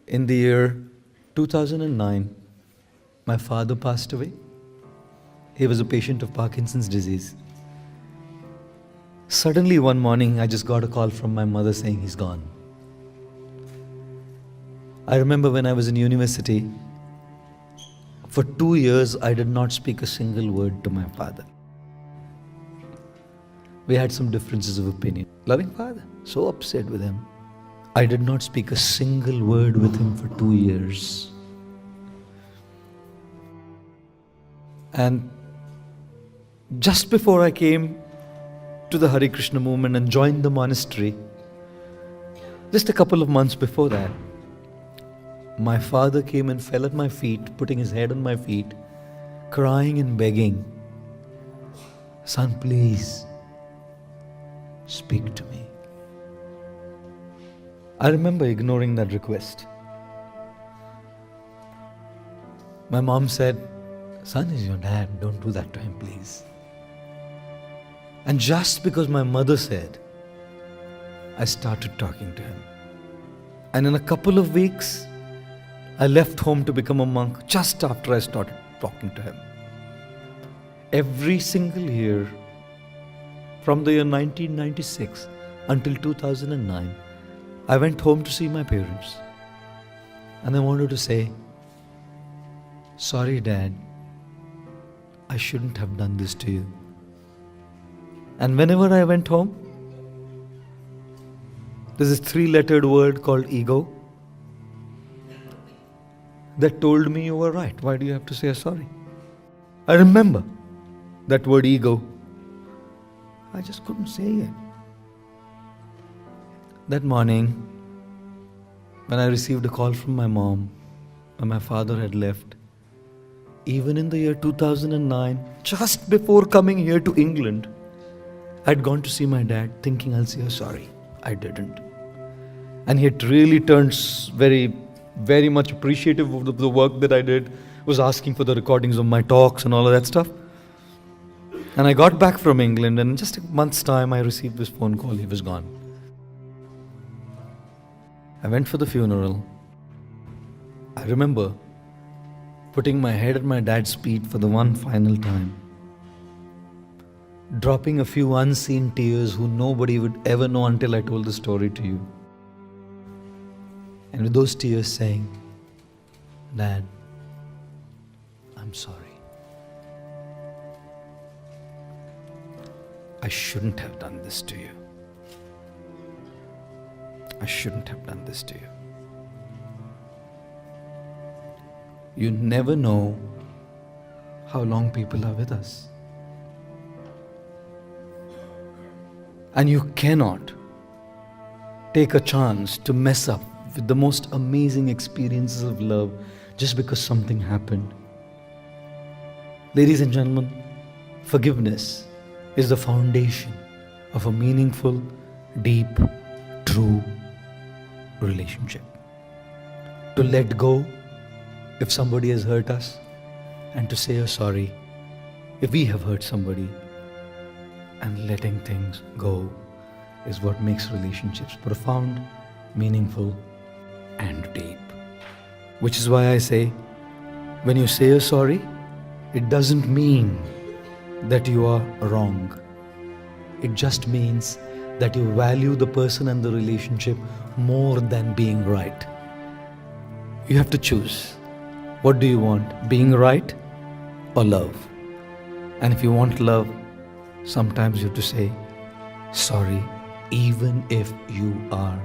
In the year 2009, my father passed away. He was a patient of Parkinson's disease. Suddenly one morning, I just got a call from my mother saying he's gone. I remember when I was in university, for 2 years I did not speak a single word to my father. We had some differences of opinion. Loving father, so upset with him. I did not speak a single word with him for 2 years. And just before I came to the Hare Krishna movement and joined the monastery, just a couple of months before that, my father came and fell at my feet, putting his head on my feet, crying and begging, "Son, please, speak to me." I remember ignoring that request. My mom said, "Son is your dad, don't do that to him, please." And just because my mother said, I started talking to him. And in a couple of weeks, I left home to become a monk just after I started talking to him. Every single year, from the year 1996 until 2009, I went home to see my parents. And I wanted to say, "Sorry, Dad, I shouldn't have done this to you." And whenever I went home, there's this 3-lettered word called ego that told me, "You were right. Why do you have to say sorry?" I remember that word ego. I just couldn't say it. That morning, when I received a call from my mom and my father had left, even in the year 2009, just before coming here to England, I'd gone to see my dad thinking I'll say sorry. I didn't. And he had really turned very much appreciative of the work that I did, was asking for the recordings of my talks and all of that stuff. And I got back from England, and in just a month's time, I received this phone call. He was gone. I went for the funeral. I remember putting my head at my dad's feet for the one final time, dropping a few unseen tears who nobody would ever know until I told the story to you. And with those tears saying, "Dad, I'm sorry. I shouldn't have done this to you. I shouldn't have done this to you." You never know how long people are with us. And you cannot take a chance to mess up with the most amazing experiences of love just because something happened. Ladies and gentlemen, forgiveness is the foundation of a meaningful, deep, true relationship. To let go if somebody has hurt us, and to say a sorry if we have hurt somebody, and letting things go is what makes relationships profound, meaningful, and deep. Which is why I say, when you say a sorry, it doesn't mean that you are wrong. It just means that you value the person and the relationship more than being right. You have to choose. What do you want? Being right or love? And if you want love, sometimes you have to say sorry even if you are